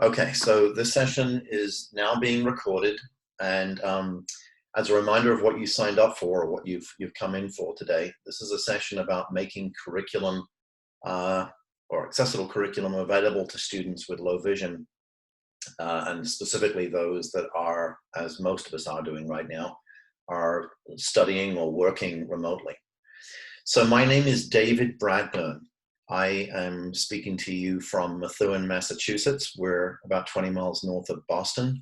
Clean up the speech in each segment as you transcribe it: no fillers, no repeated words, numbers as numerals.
Okay, so this session is now being recorded, and as a reminder of what you signed up for or what you've come in for today, this is a session about making curriculum or accessible curriculum available to students with low vision, and specifically those that are, as most of us are doing right now, are studying or working remotely. So my name is David Bradburn. I am speaking to you from Methuen, Massachusetts. We're about 20 miles north of Boston.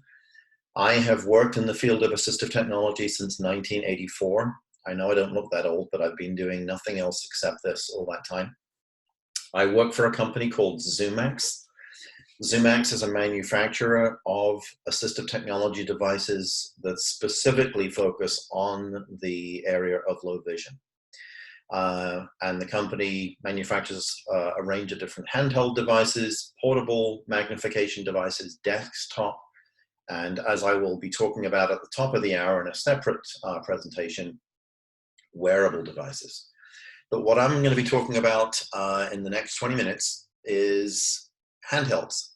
I have worked in the field of assistive technology since 1984. I know I don't look that old, but I've been doing nothing else except this all that time. I work for a company called ZoomX. ZoomX is a manufacturer of assistive technology devices that specifically focus on the area of low vision. And the company manufactures a range of different handheld devices, portable magnification devices, desktop, and as I will be talking about at the top of the hour in a separate presentation, wearable devices. But what I'm going to be talking about in the next 20 minutes is handhelds,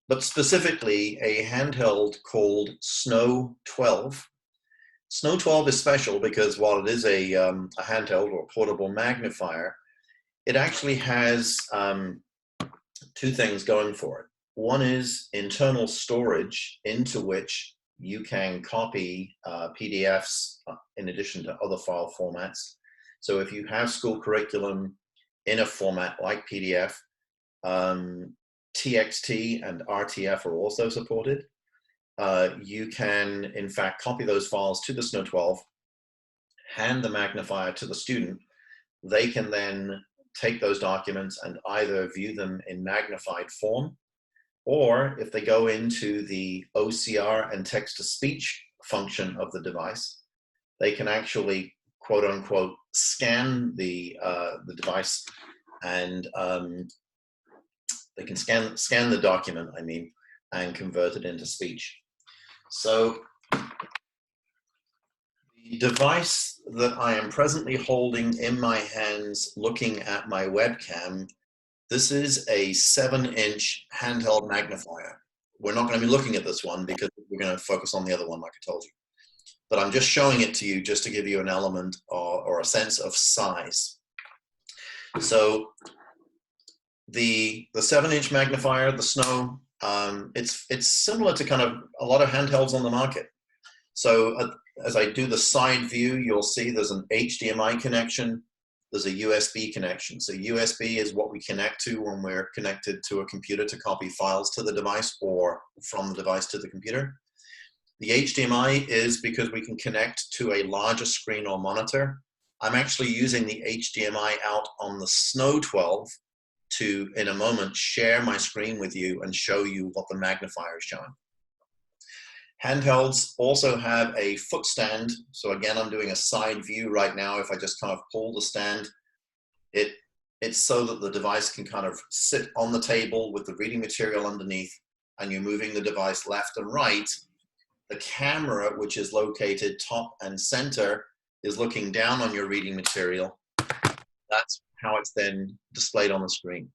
but specifically a handheld called Snow 12. Snow 12 is special because while it is a handheld or portable magnifier, it actually has two things going for it. One is internal storage into which you can copy PDFs in addition to other file formats. So if you have school curriculum in a format like PDF, TXT and RTF are also supported. You can, in fact, copy those files to the Snow 12, hand the magnifier to the student. They can then take those documents and either view them in magnified form, or if they go into the OCR and text-to-speech function of the device, they can actually, quote unquote, scan the device, and they can scan the document, and convert it into speech. So the device that I am presently holding in my hands looking at my webcam, this is a 7-inch handheld magnifier. We're not going to be looking at this one because we're going to focus on the other one like I told you. But I'm just showing it to you just to give you an element or a sense of size. So the 7-inch magnifier, the Snow, it's similar to kind of a lot of handhelds on the market. So as I do the side view, you'll see there's an HDMI connection, there's a USB connection. So USB is what we connect to when we're connected to a computer to copy files to the device or from the device to the computer. The HDMI is because we can connect to a larger screen or monitor. I'm actually using the HDMI out on the Snow 12 to, in a moment, share my screen with you and show you what the magnifier is showing. Handhelds also have a foot stand. So again, I'm doing a side view right now. If I just kind of pull the stand, it's so that the device can kind of sit on the table with the reading material underneath, and you're moving the device left and right. The camera, which is located top and center, is looking down on your reading material. That's how it's then displayed on the screen.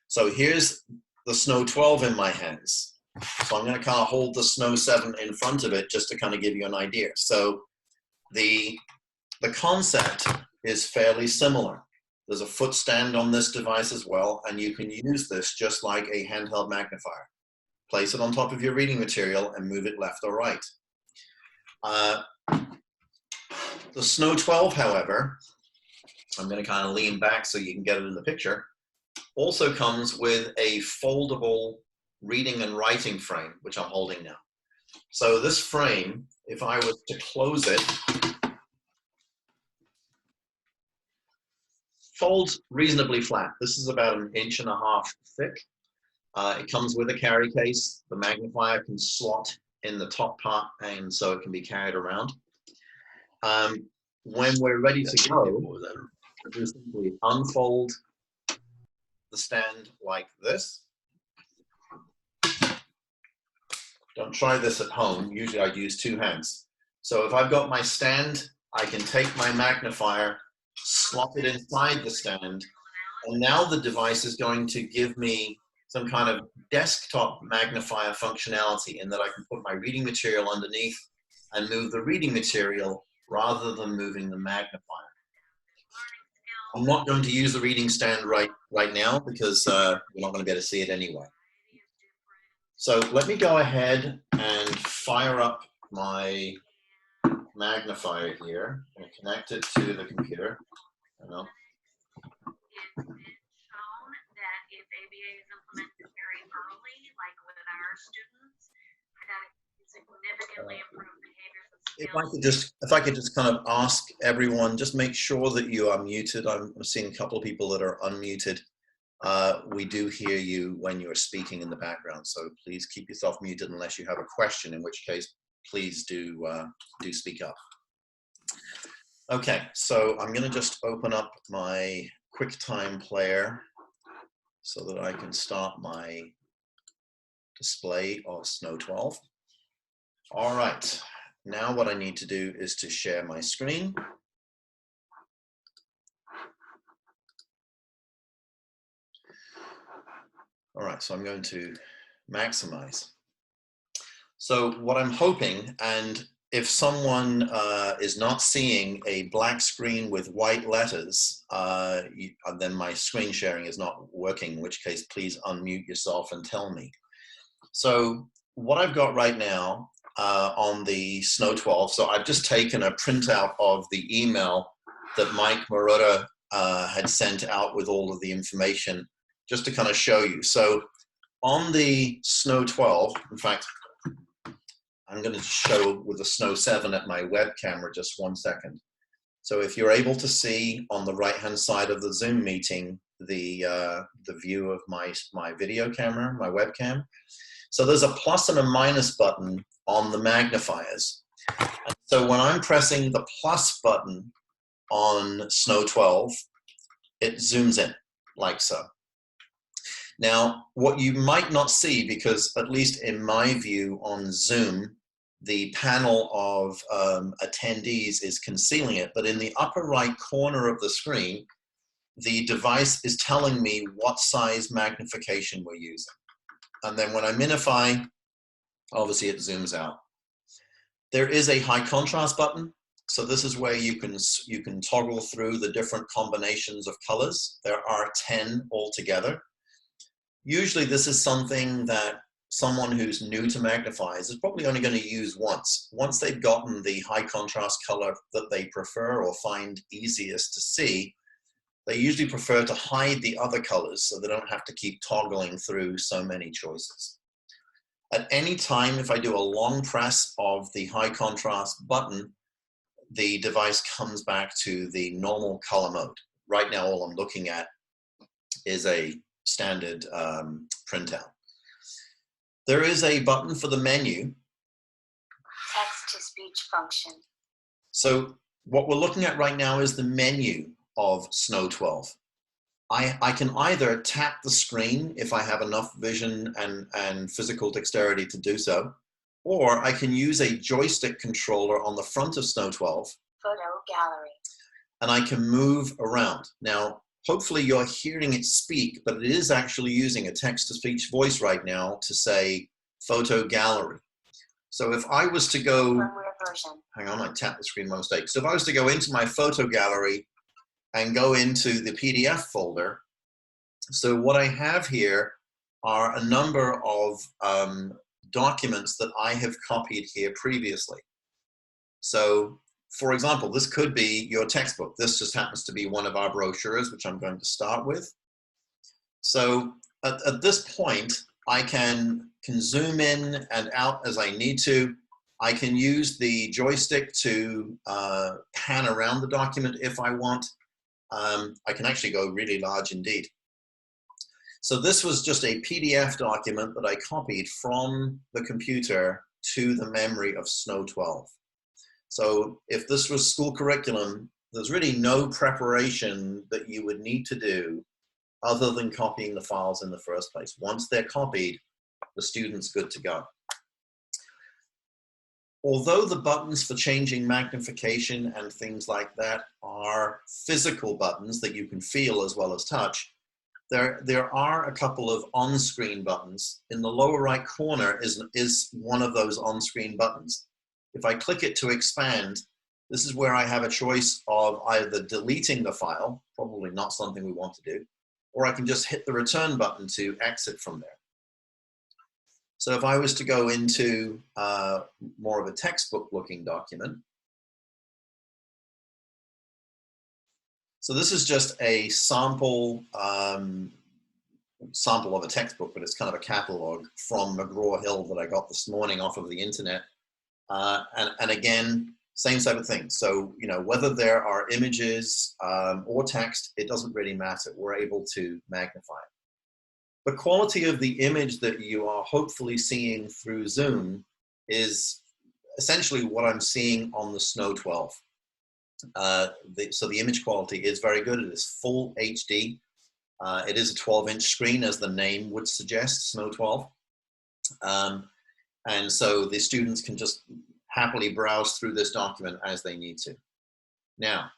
So here's the Snow 12 in my hands. So I'm going to kind of hold the Snow 7 in front of it just to kind of give you an idea. So the concept is fairly similar. There's a foot stand on this device as well, and you can use this just like a handheld magnifier. Place it on top of your reading material and move it left or right. The Snow 12, however, I'm going to kind of lean back so you can get it in the picture, also comes with a foldable reading and writing frame, which I'm holding now. So this frame, if I was to close it, folds reasonably flat. This is about 1.5 inches thick. It comes with a carry case. The magnifier can slot in the top part, and so it can be carried around. When we're ready to go, we simply unfold the stand like this. Don't try this at home. Usually I'd use 2 hands. So if I've got my stand, I can take my magnifier, slot it inside the stand, and now the device is going to give me some kind of desktop magnifier functionality in that I can put my reading material underneath and move the reading material rather than moving the magnifier. I'm not going to use the reading stand right now because you're not going to be able to see it anyway. So let me go ahead and fire up my magnifier here and connect it to the computer. It's been shown that if ABA is implemented very early, like with our students, that it significantly improve behaviors and skills. If I could just kind of ask everyone, just make sure that you are muted. I'm seeing a couple of people that are unmuted. We do hear you when you're speaking in the background, so please keep yourself muted unless you have a question, in which case, please do speak up. Okay, so I'm going to just open up my QuickTime player so that I can start my display of Snow 12. All right, now what I need to do is to share my screen. All right, so I'm going to maximize. So what I'm hoping, and if someone is not seeing a black screen with white letters, then my screen sharing is not working, in which case please unmute yourself and tell me. So what I've got right now on the Snow 12, so I've just taken a printout of the email that Mike Marotta had sent out with all of the information, just to kind of show you. So on the Snow 12, in fact, I'm going to show with the Snow 7 at my web camera, just 1 second. So if you're able to see on the right-hand side of the Zoom meeting, the view of my video camera, my webcam. So there's a plus and a minus button on the magnifiers. And so when I'm pressing the plus button on Snow 12, it zooms in like so. Now, what you might not see, because at least in my view on Zoom, the panel of attendees is concealing it, but in the upper right corner of the screen, the device is telling me what size magnification we're using. And then when I minify, obviously it zooms out. There is a high contrast button. So this is where you can toggle through the different combinations of colors. There are 10 altogether. Usually this is something that someone who's new to magnifiers is probably only going to use once. Once they've gotten the high contrast color that they prefer or find easiest to see, they usually prefer to hide the other colors so they don't have to keep toggling through so many choices. At any time, if I do a long press of the high contrast button, the device comes back to the normal color mode. Right now, all I'm looking at is a standard printout. There is a button for the menu. Text-to-speech function. So what we're looking at right now is the menu of Snow 12. I can either tap the screen if I have enough vision and physical dexterity to do so, or I can use a joystick controller on the front of Snow 12. Photo gallery. And I can move around. Now, hopefully you're hearing it speak, but it is actually using a text-to-speech voice right now to say photo gallery. So if I was to go, hang on, I tapped the screen by mistake. So if I was to go into my photo gallery and go into the PDF folder, so what I have here are a number of documents that I have copied here previously. So for example, this could be your textbook. This just happens to be one of our brochures, which I'm going to start with. So at this point, I can zoom in and out as I need to. I can use the joystick to pan around the document if I want. I can actually go really large indeed. So this was just a PDF document that I copied from the computer to the memory of Snow 12. So if this was school curriculum, there's really no preparation that you would need to do other than copying the files in the first place. Once they're copied, the student's good to go. Although the buttons for changing magnification and things like that are physical buttons that you can feel as well as touch, there are a couple of on-screen buttons. In the lower right corner is one of those on-screen buttons. If I click it to expand, this is where I have a choice of either deleting the file, probably not something we want to do, or I can just hit the return button to exit from there. So if I was to go into more of a textbook looking document, so this is just a sample sample of a textbook, but it's kind of a catalog from McGraw-Hill that I got this morning off of the internet. And again, same type of thing. So, you know, whether there are images or text, it doesn't really matter. We're able to magnify it. The quality of the image that you are hopefully seeing through Zoom is essentially what I'm seeing on the Snow 12. So the image quality is very good. It is full HD. It is a 12-inch screen, as the name would suggest, Snow 12. And so the students can just happily browse through this document as they need to. Now,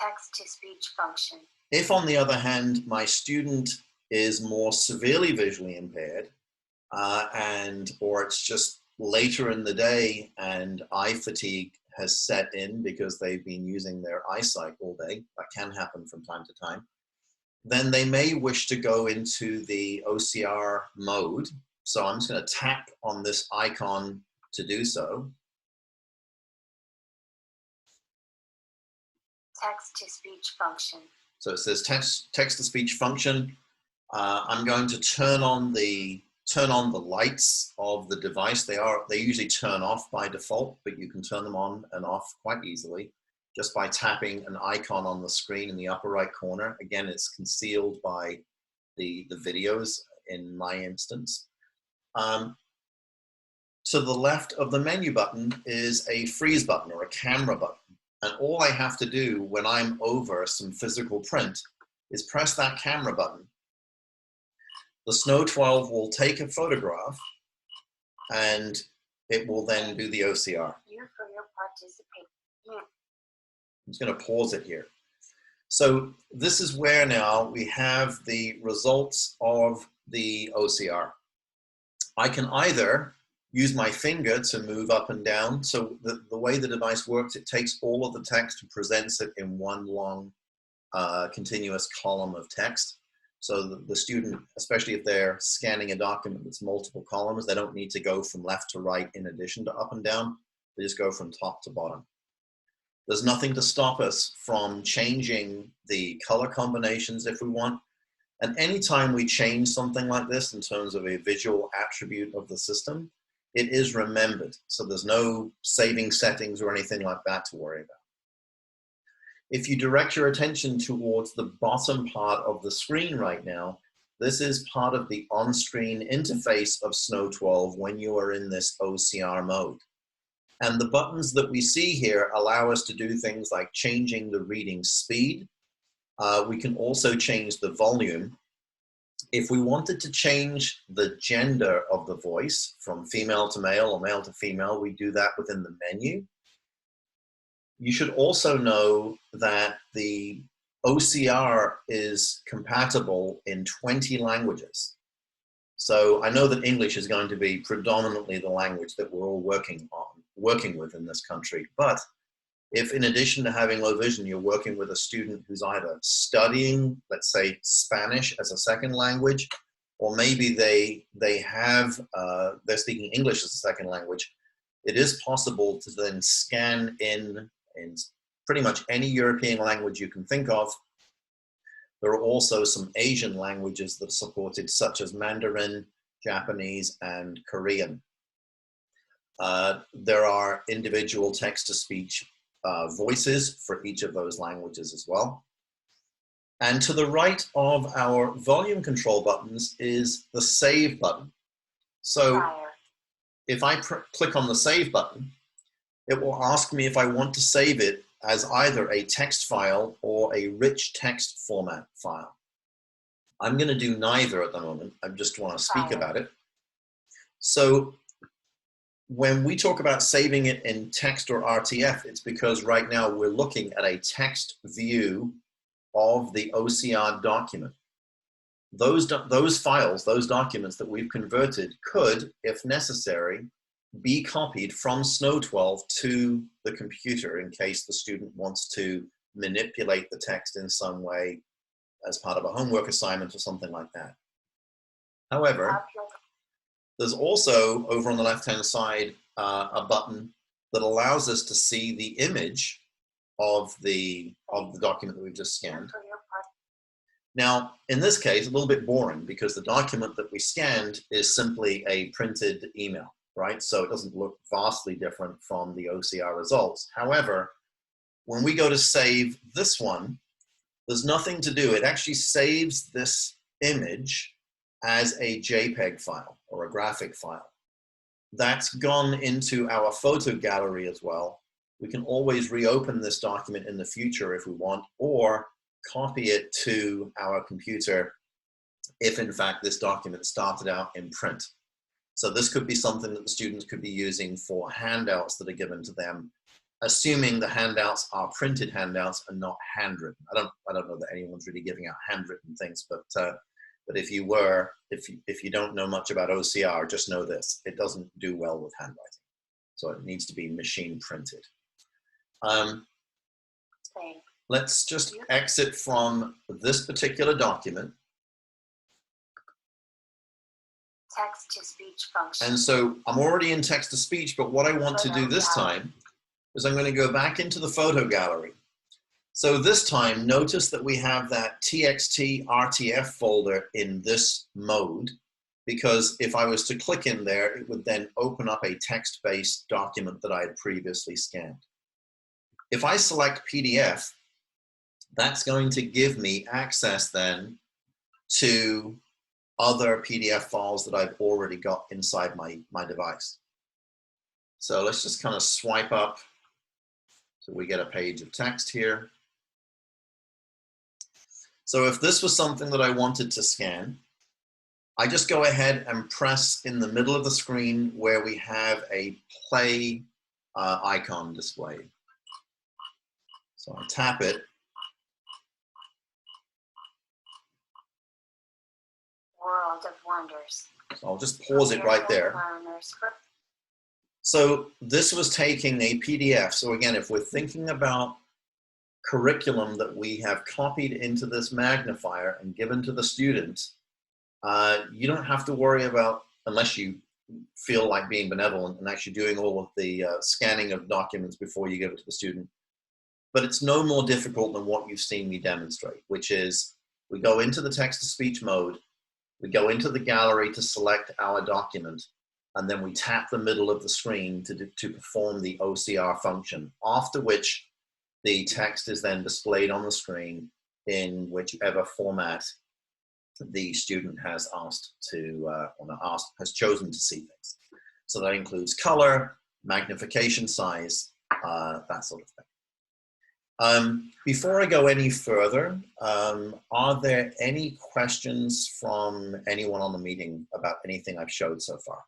text-to-speech function. If, on the other hand, my student is more severely visually impaired, or it's just later in the day and eye fatigue has set in because they've been using their eyesight all day, that can happen from time to time, then they may wish to go into the OCR mode. So I'm just going to tap on this icon to do so. Text-to-speech function. So it says text-to-speech function. I'm going to turn on the lights of the device. They usually turn off by default, but you can turn them on and off quite easily just by tapping an icon on the screen in the upper right corner. Again, it's concealed by the videos in my instance. To the left of the menu button is a freeze button or a camera button. And all I have to do when I'm over some physical print is press that camera button. The Snow 12 will take a photograph and it will then do the OCR. You for your participation. I'm just going to pause it here. So this is where now we have the results of the OCR. I can either use my finger to move up and down. So the way the device works, it takes all of the text and presents it in one long continuous column of text. So the student, especially if they're scanning a document that's multiple columns, they don't need to go from left to right in addition to up and down. They just go from top to bottom. There's nothing to stop us from changing the color combinations if we want. And anytime we change something like this in terms of a visual attribute of the system, it is remembered. So there's no saving settings or anything like that to worry about. If you direct your attention towards the bottom part of the screen right now, this is part of the on-screen interface of Snow 12 when you are in this OCR mode. And the buttons that we see here allow us to do things like changing the reading speed. We can also change the volume. If we wanted to change the gender of the voice from female to male or male to female, we do that within the menu. You should also know that the OCR is compatible in 20 languages. So I know that English is going to be predominantly the language that we're all working with in this country. But if in addition to having low vision, you're working with a student who's either studying, let's say, Spanish as a second language, or maybe they're speaking English as a second language, it is possible to then scan in pretty much any European language you can think of. There are also some Asian languages that are supported, such as Mandarin, Japanese, and Korean. There are individual text-to-speech voices for each of those languages as well. And to the right of our volume control buttons is the save button. So if I click on the save button, it will ask me if I want to save it as either a text file or a rich text format file. I'm going to do neither at the moment. I just want to speak about it. So when we talk about saving it in text or RTF, it's because right now we're looking at a text view of the OCR document. Those files, those documents that we've converted could, if necessary, be copied from Snow 12 to the computer in case the student wants to manipulate the text in some way as part of a homework assignment or something like that. However, there's also over on the left-hand side a button that allows us to see the image of the document that we've just scanned. Now, in this case, a little bit boring because the document that we scanned is simply a printed email, right? So it doesn't look vastly different from the OCR results. However, when we go to save this one, there's nothing to do. It actually saves this image as a JPEG file or a graphic file. That's gone into our photo gallery as well. We can always reopen this document in the future if we want, or copy it to our computer if in fact this document started out in print. So this could be something that the students could be using for handouts that are given to them, assuming the handouts are printed handouts and not handwritten. I don't know that anyone's really giving out handwritten things, but if you were, if you don't know much about OCR, just know this: it doesn't do well with handwriting, so it needs to be machine printed. Let's just exit from this particular document. Text-to-speech function. And so I'm already in text-to-speech, but what I want to do this time is I'm going to go back into the photo gallery. So this time, notice that we have that TXT RTF folder in this mode, because if I was to click in there, it would then open up a text-based document that I had previously scanned. If I select PDF, that's going to give me access then to other PDF files that I've already got inside my device. So let's just kind of swipe up so we get a page of text here. So if this was something that I wanted to scan, I just go ahead and press in the middle of the screen where we have a play icon displayed. So I tap it. World of Wonders. So I'll just pause it right there. So this was taking a PDF. So again, if we're thinking about curriculum that we have copied into this magnifier and given to the student, you don't have to worry about, unless you feel like being benevolent and actually doing all of the scanning of documents before you give it to the student. But it's no more difficult than what you've seen me demonstrate, which is we go into the text-to-speech mode, we go into the gallery to select our document, and then we tap the middle of the screen to perform the OCR function, after which the text is then displayed on the screen in whichever format the student has asked to, has chosen to see things. So that includes color, magnification size, that sort of thing. Before I go any further, are there any questions from anyone on the meeting about anything I've showed so far?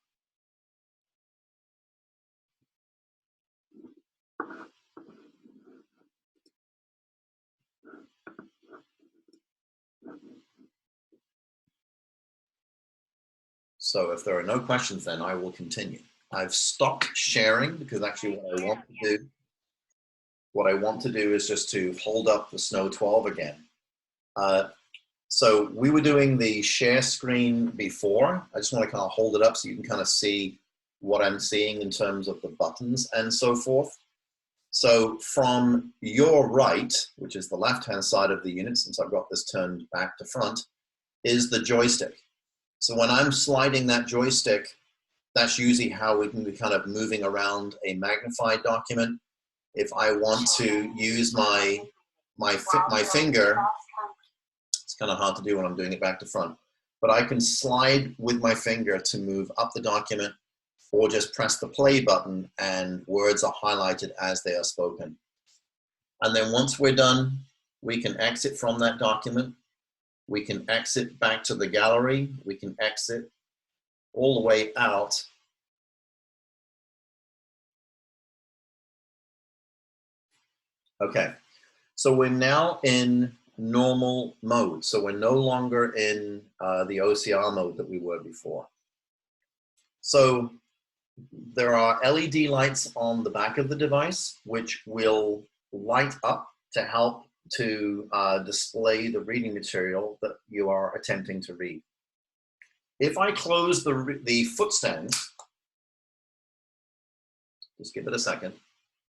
So if there are no questions, then I will continue. I've stopped sharing because actually what I want to do is just to hold up the Snow 12 again. So we were doing the share screen before. I just want to kind of hold it up so you can kind of see what I'm seeing in terms of the buttons and so forth. So from your right, which is the left-hand side of the unit, since I've got this turned back to front, is the joystick. So when I'm sliding that joystick, that's usually how we can be kind of moving around a magnified document. If I want to use my finger, it's kind of hard to do when I'm doing it back to front, but I can slide with my finger to move up the document, or just press the play button and words are highlighted as they are spoken. And then once we're done, we can exit from that document. We can exit back to the gallery. We can exit all the way out. Okay, so we're now in normal mode. So we're no longer in the OCR mode that we were before. So there are LED lights on the back of the device, which will light up to help to display the reading material that you are attempting to read. If I close the foot stand, just give it a second.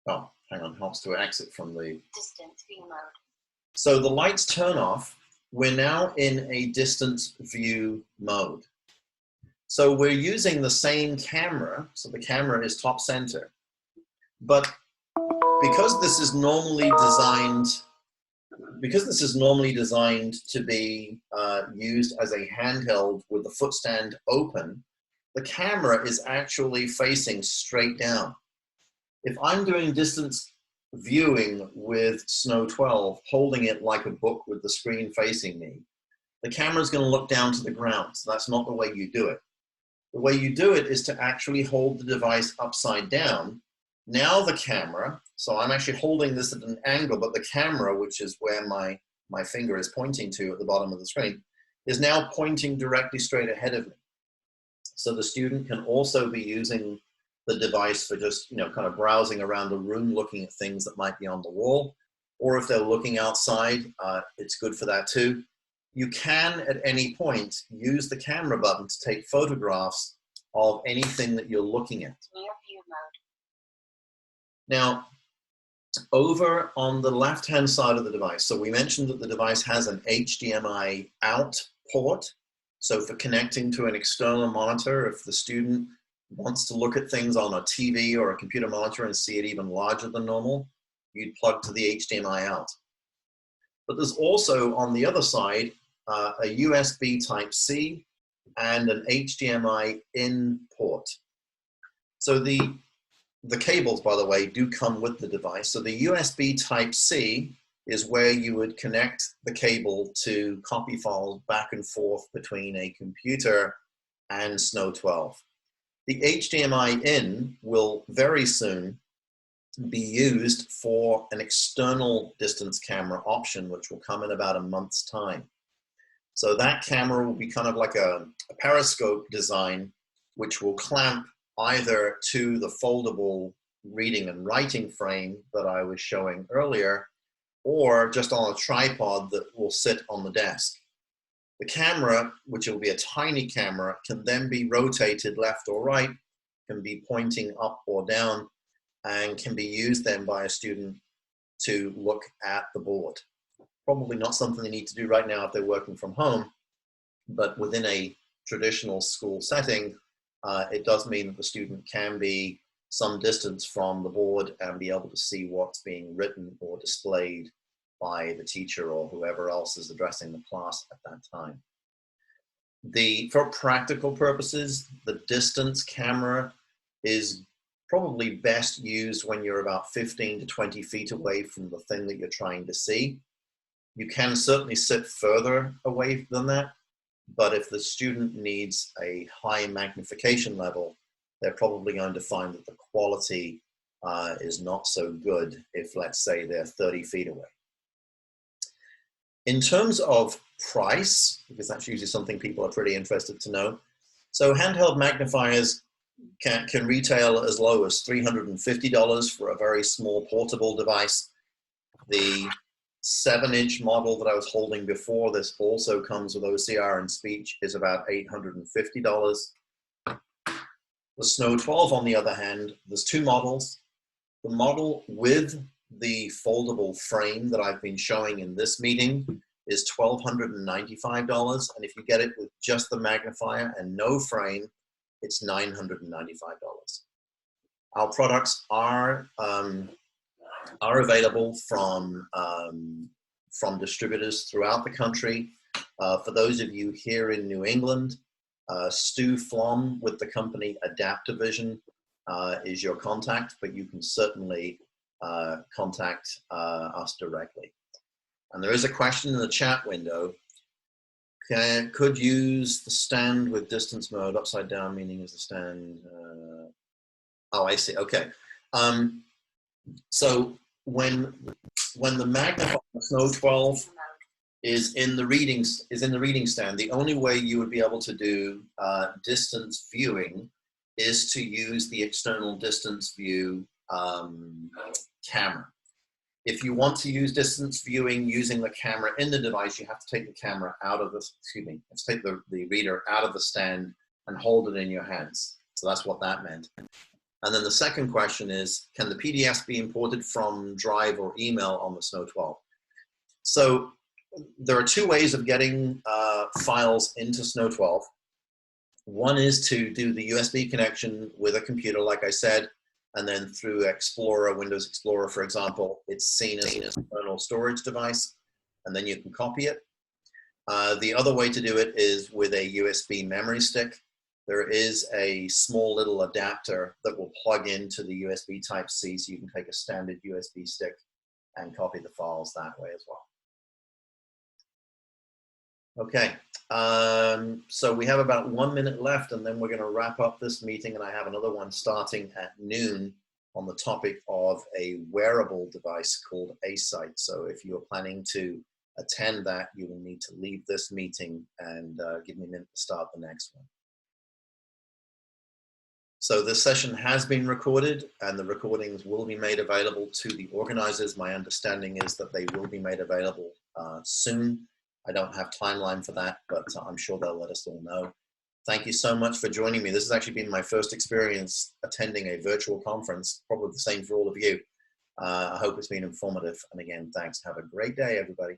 Oh, hang on, helps to exit from the Distance view mode. So the lights turn off. We're now in a distance view mode. So we're using the same camera. So the camera is top center. But because this is normally designed to be used as a handheld with the foot stand open, the camera is actually facing straight down. If I'm doing distance viewing with Snow 12, holding it like a book with the screen facing me, the camera is going to look down to the ground. So that's not the way you do it. The way you do it is to actually hold the device upside down. Now the camera, so I'm actually holding this at an angle, but the camera, which is where my finger is pointing to at the bottom of the screen, is now pointing directly straight ahead of me. So the student can also be using the device for just, kind of browsing around the room, looking at things that might be on the wall. Or if they're looking outside, it's good for that too. You can, at any point, use the camera button to take photographs of anything that you're looking at. Near view mode. Now, over on the left-hand side of the device, so we mentioned that the device has an HDMI out port. So for connecting to an external monitor, if the student wants to look at things on a TV or a computer monitor and see it even larger than normal, you'd plug to the HDMI out. But there's also, on the other side, a USB Type-C and an HDMI in port. So the cables, by the way, do come with the device. So the USB Type-C is where you would connect the cable to copy files back and forth between a computer and Snow 12. The HDMI in will very soon be used for an external distance camera option, which will come in about a month's time. So that camera will be kind of like a periscope design, which will clamp either to the foldable reading and writing frame that I was showing earlier, or just on a tripod that will sit on the desk. The camera, which will be a tiny camera, can then be rotated left or right, can be pointing up or down, and can be used then by a student to look at the board. Probably not something they need to do right now if they're working from home, but within a traditional school setting, it does mean that the student can be some distance from the board and be able to see what's being written or displayed by the teacher or whoever else is addressing the class at that time. For practical purposes, the distance camera is probably best used when you're about 15 to 20 feet away from the thing that you're trying to see. You can certainly sit further away than that, but if the student needs a high magnification level, they're probably going to find that the quality is not so good if, let's say, they're 30 feet away. In terms of price, because that's usually something people are pretty interested to know, so handheld magnifiers can retail as low as $350 for a very small portable device. The 7-inch model that I was holding before this also comes with OCR and speech, is about $850. The Snow 12, on the other hand, there's two models. The model with the foldable frame that I've been showing in this meeting is $1,295, and if you get it with just the magnifier and no frame, it's $995. Our products are available from distributors throughout the country. For those of you here in New England, Stu Flom with the company Adaptavision is your contact, but you can certainly contact us directly. And there is a question in the chat window. Could use the stand with distance mode upside down, meaning is the stand, oh, I see, okay. So when the magnifier Snow 12 is in the reading stand. The only way you would be able to do distance viewing is to use the external distance view camera. If you want to use distance viewing using the camera in the device, you have to take the camera out of the, let's take the reader out of the stand and hold it in your hands. So that's what that meant. And then the second question is, can the PDFs be imported from Drive or email on the Snow 12? So there are two ways of getting files into Snow 12. One is to do the USB connection with a computer, like I said, and then through Explorer, Windows Explorer, for example, it's seen as an external storage device, and then you can copy it. The other way to do it is with a USB memory stick. There is a small little adapter that will plug into the USB Type-C, so you can take a standard USB stick and copy the files that way as well. Okay, so we have about 1 minute left, and then we're going to wrap up this meeting, and I have another one starting at noon on the topic of a wearable device called A-Sight. So if you're planning to attend that, you will need to leave this meeting and give me a minute to start the next one. So this session has been recorded, and the recordings will be made available to the organizers. My understanding is that they will be made available soon. I don't have timeline for that, but I'm sure they'll let us all know. Thank you so much for joining me. This has actually been my first experience attending a virtual conference, probably the same for all of you. I hope it's been informative. And again, thanks. Have a great day, everybody.